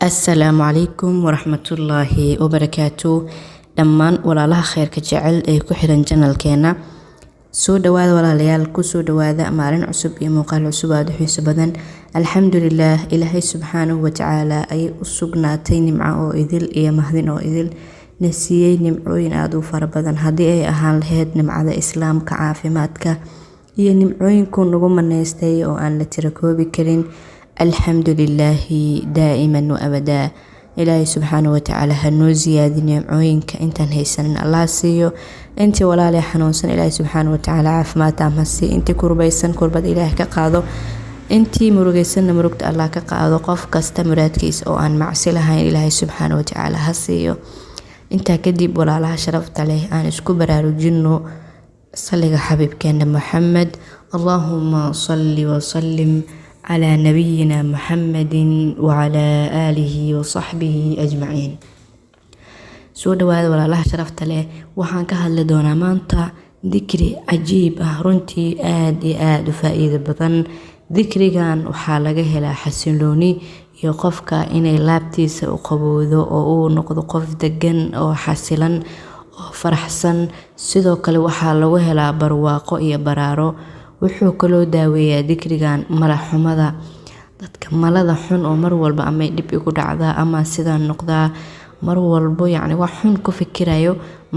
السلام عليكم ورحمة الله وبركاته. دمان ولا لها خير كجعل كحرا جنال كينا سو دواد ولا ليال كسو دواد مارن عصب مقال عصب حيس بدن. الحمد لله إلهي سبحانه وتعالى أي أسقناتين معه إذل إيا مهدن أو إذل نسيي نمعوين آدو فربدن هدي أي أهان لهيد نمعاد إسلام كعافماتك إيا نمعوين كون نغم الناستي أو أن لتركو بكرين. الحمد لله دائما وأبدا. إلهي سبحانه وتعالى هنو زيادة نمعوينك انت هيسن الله سيو انت ولا لي حنونسن. إلهي سبحانه وتعالى عافمات أمسي انت كربيسن كربة إله كقاضو انت مرقيسن مرقت الله كقاضو قف كاستمرات كيس أو أن معسلها إلهي سبحانه وتعالى هسيو انت كدب ولا لها شرفت عليه أن اسكبر رجنو صلي حبيب كان محمد. اللهم صل وسلم على نبينا محمد وعلى آله وصحبه أجمعين. سو دواad walaalaha sharafta leh waxaan ka hadli doonaa maanta dikri cajiib ah runtii aad iyo aad u faa'iido badan. dikrigan waxaa laga helaa xasilooni iyo qofka inay laabtiisa u qabowdo oo uu noqdo qof degan oo xasilan oo faraxsan. sidoo kale waxaa lagu helaa barwaaqo iyo baraaro. wuxuu kaloo daaweeyaa dikrigan mala xumada dadka malada xun oo mar walba ama dib igu dhacda ama sida noqdaa mar walba yacni wax xun ku fikirayo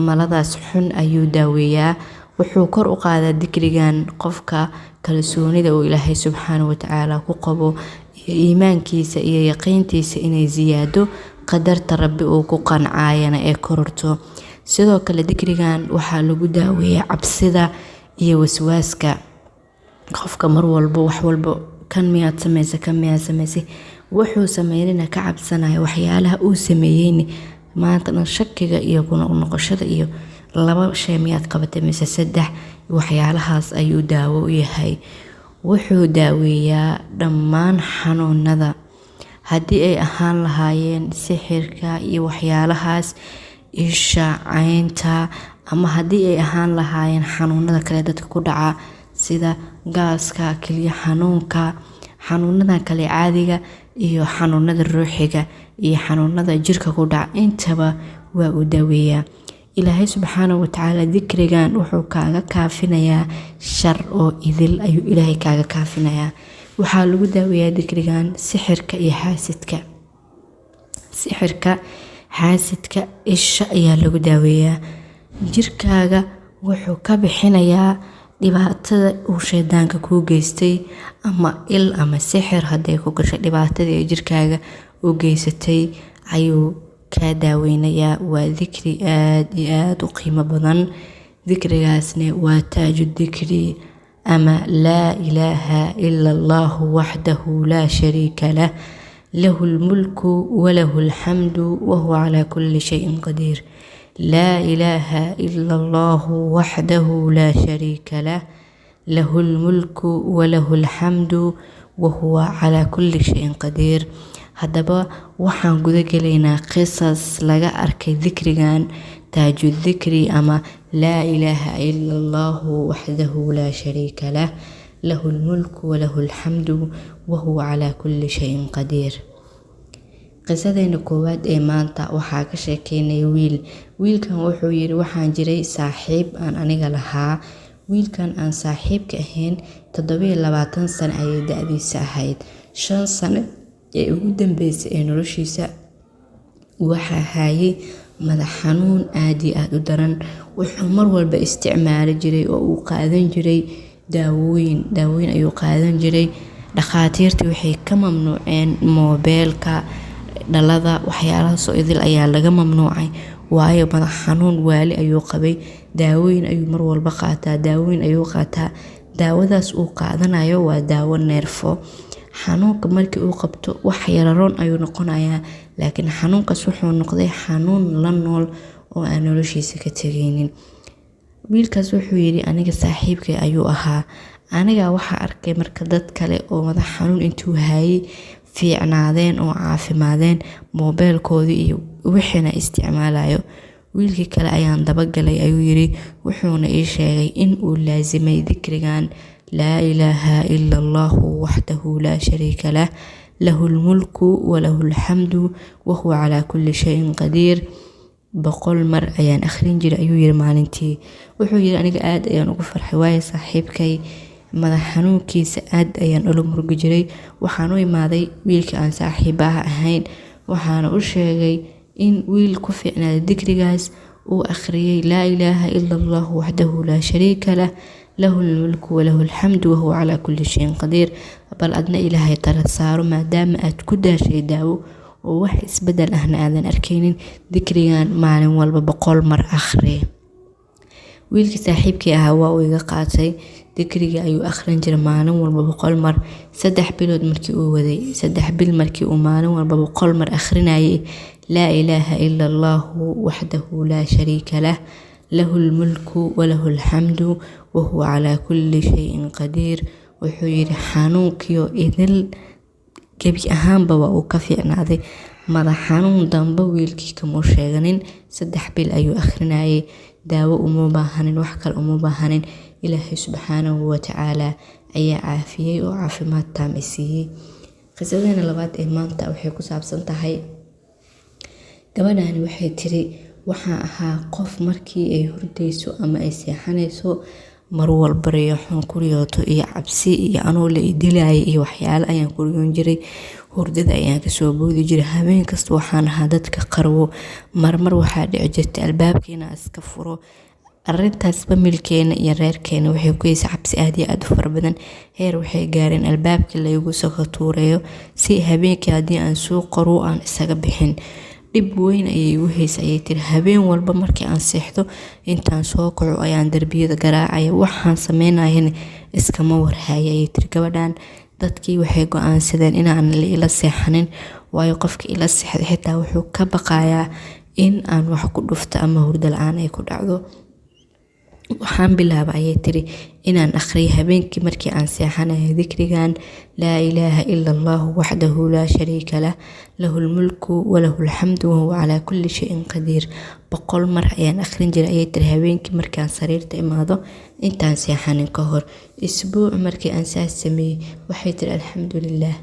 maladaas xun ayuu daaweeyaa. wuxuu kor u qaadaa dikrigan qofka kalsoonida uu Ilaahay subxaanahu wa ta'aala ku qabo iyo iimaankiisa iyo yaqiintiisa inay ziyaado qadarta Rabbi uu ku qancayana ee kororto. sidoo kale dikrigan waxaa lagu daaweeyaa cabsida iyo waswaaska qofka mar walba wax walba kan miyaad samaysay wuxuu sameeyna ka cabsanayo waxyaalaha uu sameeyay maanta dhan shakiga iyo noqoshada iyo laba shay miyaad qabatay mise saddex waxyaalahaas ayuu daawo u yahay. wuxuu daaweeyaa dhammaan xanuunada haddii ay ahaan lahaayeen sixirka iyo waxyaalahaas isha caynta ama haddii ay ahaan lahaayeen xanuunada kale dadka ku dhaca sida gaaska kaliya xanuunada kale caadiga iyo xanuunada ruuxiga iyo xanuunada jirka ku dhaca intaba waa uu daaweeyaa. Ilaahay subxaanahu wa ta'aala dikrigan wuxuu kaaga kaafinayaa shar oo idil ayuu Ilaahay kaaga kaafinayaa. waxaa lagu daaweeyaa dikrigan sixirka iyo xaasidka isha ayaa lagu daaweeyaa. jirkaaga wuxuu ka bixinayaa dhibaatada uu shaydaanka ku geystay ama il ama sixir haday ku gashay dhibaatada ee jirkaaga u geysatay ayuu ka daaweynayaa. waa dikri aad iyo aad u qiimo badan. dikrigaasna waa taaju dikri ama laa ilaaha illa allah wahdahu la sharika lah له الملك وله الحمد وهو على كل شيء قدير. لا إله إلا الله وحده لا شريك له له الملك وله الحمد وهو على كل شيء قدير. haddaba waxaan guda gelaynaa qisas laga arkay dikrigan taaju dikri ama laa ilaaha illa allah wahdahu la sharika lah له الملك وله الحمد وهو على كل شيء قدير. qisadayna koowaad ee maanta waxaa ka sheekeynay wiilkan wuxuu yiri waxaan jiray saaxiib aan aniga lahaa. wiilkan aan saaxiibka ahayn 27 sano ayay da'diisa ahayd. 5 sano ee ugu dambeysay ee noloshiisa waxaa hayay madax xanuun aad iyo aad u daran. wuxuu mar walba isticmaali jiray oo uu qaadan jiray daawooyin ayuu qaadan jiray. dhakhaatiirtu waxay ka mamnuuceen moobeelka dhalada waxyaalaha soo idil ayaa laga mamnuucay waayo madax xanuun waali ayuu qabay. daawooyin ayuu mar walba qaataa daawadaas uu qaadanayo waa daawo neerfo. xanuunka markii uu qabto wax yararoon ayuu noqonayaa laakiin xanuunkaas wuxuu noqday xanuun la nool oo aan noloshiisa ka tagaynin. wiilkaas wuxuu yiri aniga saaxiibkay ayuu ahaa. aniga waxaa arkay marka dad kale oo madax xanuun intuu hayay fiicnaadeen oo caafimaadeen moobeelkoodii iyo wixina isticmaalayo. wiilkii kale ayaan dabagalay ayuu yiri wuxuuna ii sheegay in uu laasimay dikrigan laa ilaaha illa allah wahdahu la sharika lah له الملك وله الحمد وهو على كل شيء قدير. boqol mar ayaan akhrin jiray ayuu yiri maalintii. Wuxuu yiri aniga aad ayaan ugu farxay waayo saaxiibkay madax xanuunkiisa aad ayaan ula murgi jiray. Waxaan u imaaday wiilka aan saaxiibaha ahayn, waxaana u sheegay in wiil ku fiicnaaday dikrigaas uu akhriyay laa ilaaha ila allah wahdahu laa shariika lah lahu almulku walahu alxamdu wahuwa calaa kulli shayin qadiir. bal adna ilaahay tala saaro maadaama aad ku daashay daawo oo wax isbedel ahna aadan arkaynin, dikrigan maalin walba 100 mar akhri. wiilkii saaxiibkii ahaa waa uu iga qaatay, dikriga ayuu akhrin jiray maalin walba 100 mar. 3 bilood markii uu waday, 3 bil markii uu maalin walba 100 mar akhrinayay laa ilaaha ila allah wahdahu laa shariika lah lahu almulku walahu alxamdu wahuwa calaa kulli shayin qadiir. wuxuu yiri xanuunkiyo idil gebi ahaanba waa uu ka fiicnaaday. madax xanuun dambe wiilkii kama sheeganin. 3 bil ayuu akhrinayay, daawo uma baahanin, wax kale uma baahanin. ilaahay subxaanahu wa tacaala ayaa caafiyay oo caafimaad taam siiyay. qisadeena labaad ee maanta waxay ku saabsan tahay gabadhani waxay tiri waxaan ahaa qof markii ay hurdayso ama ay seexanayso mar walba riyoon ku riyooto iyo cabsi iyo anoo la idilay iyo waxyaalo ayaan ku riyoon jiray. hurdada ayaan ka soo boodi jiray. habeen kasta waxaan ahaa dadka qarwo. marmar waxaa dhici jirtay albaabkeena iska furo. arintaas familkeena iyo reerkeena waxay ku yeesay cabsi aad iyo aad u fara badan. heer waxay gaareen albaabkii la igu soo tuureeyo si habeenkii haddii aan soo qaro aan isaga bixin. dhib weyn ayay igu haysay ayay tiri. habeen walba markii aan seexdo intaan soo kaco ayaan darbiyada garaacaya, waxaan sameynayana iskama warhaaya ayay tiri. gabadhan dadkii waxay go'aansadeen inaan ila seexanin, waayo qofka ila seexda xitaa wuxuu ka baqayaa in aan wax ku dhufto ama hurdo la'aan ay ku dhacdo. waxaan bilaabay ayay tiri inaan akhriyo habeenkii markii aan seexanayo dikrigan laa ilaaha ila allah wahdahu laa shariika lah lahu almulku walahu alxamdu wahuwa calaa kulli shayin qadiir. 100 mar ayaan akhrin jiray ayay tiri habeenkii markii aan sariirta imaado intaan seexanin ka hor. isbuuc markii aan saas sameeyay waxay tiri alxamdulillaah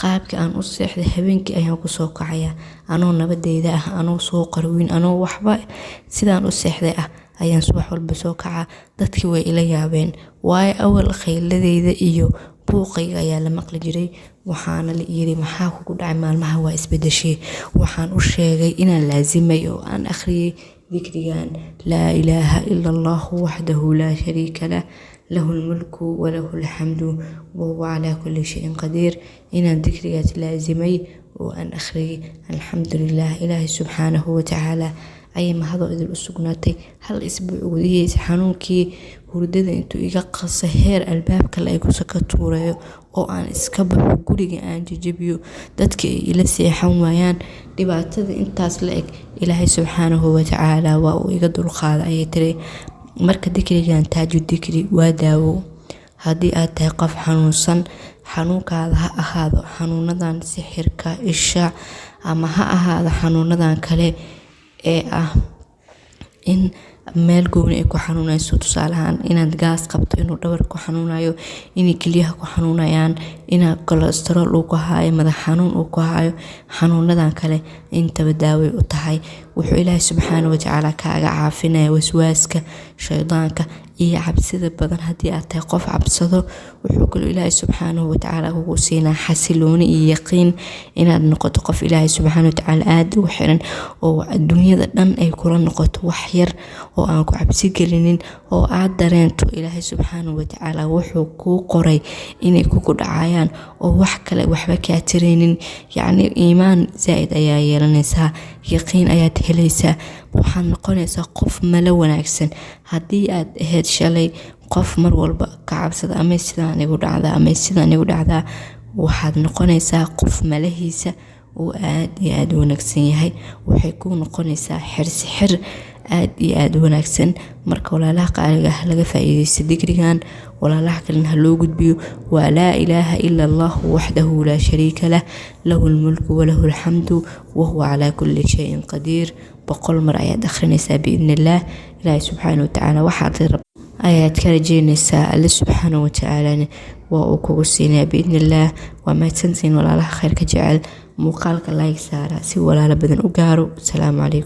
qaabka aan u seexday habeenkii ayaan ku soo kacaya anoo nabadeyda ah, anoo soo qarwin, anoo waxba sidaan u seexday ah ayaan subax walba soo kaca. dadkii way ila yaabeen waayo awal khayladeyda iyo buuqayga ayaa la maqli jiray. waxaana la yiri maxaa kugu dhacay maalmaha waa isbedeshay. waxaan u sheegay inaan laazimay oo aan akhriyay dikrigan laa ilaaha ila allah wahdahu laa shariika lah lahu almulku walahu alxamdu wahuwa calaa kulli shayin qadiir. inaan dikrigaas laazimay oo aan akhriyay. alxamdulillaah ilaahay subxaanahu wa tacaala ayay mahado idil u sugnaatay. hal isbuuc gudihiisa xanuunkii hurdada intuu iga qasay heer albaabka la igu soo tuureeyo oo aan iska baxo guriga aan jajabiyo dadka ila seexan waayaan. dhibaatada intaas la eg ilaahay subxaanahu wa tacaala waa uu iga dulqaaday ayay tiri. marka dikrigan taaju dikri waa daawo. haddii aad tahay qof xanuunsan, xanuunkaada ha ahaado xanuunadan sixirka, isha, ama ha ahaado xanuunadan kale ee ah in meel gooni ay ku xanuunayso, tusaale ahaan inaad gaas qabto, inuu dhabar ku xanuunayo, inay kelyaha ku xanuunayaan, ina cholesterol uu ku hayo, madax xanuun uu ku hayo, xanuunadan kale intaba daaway u tahay. wuxuu ilaahay subxaanahu wa tacaala kaaga caafinaya waswaaska, shaydaanka iyo cabsida badan. haddii aad tahay qof cabsado, wuxuu kaloo ilaahay subxaanahu wa tacaala kugu siinaa xasilooni iyo yaqiin inaad noqoto qof ilaahay subxaanahu wa tacaala aad ugu xiran oo adduunyada dhan ay kula noqoto wax yar oo aan ku cabsi gelinin, oo aad dareento ilaahay subxaanahu wa tacaala wuxuu kuu qoray inay kugu dhacayaan oo wax kale waxba kaa tiraynin. yacni iimaan zaa'id ayaa yeelanaysaa, yaqiin ayaad helaysaa, waxaad noqonaysaa qof malo wanaagsan. haddii aad ahayd shalay qof mar walba ka cabsada ama sidaan igu dhacdaa ama sidaan igu dhacdaa, waxaad noqonaysaa qof malahiisa uu aad iyo aad wanaagsan yahay. waxay ku noqonaysaa xir aad iyo aad wanaagsan. marka walaalaha qaaliga ah laga faa'iideysto dikrigan, walaalaha kalena ha loo gudbiyo. waa laa ilaaha ila allah wahdahu laa shariika lah lahu almulku walahu alxamdu wahuwa calaa kulli shayin qadiir. 100 mar ayaad akhrinaysaa biidnillaah. ilaahay subxaanahu wa tacaala waxaad ayaad ka rajeynaysaa alle subxaanahu wa tacaala وأكو سينا بإذن الله وما تنسين ولا لها خير كجعل مقالك لايك سارة سي ولا لبدن أقارو. السلام عليكم.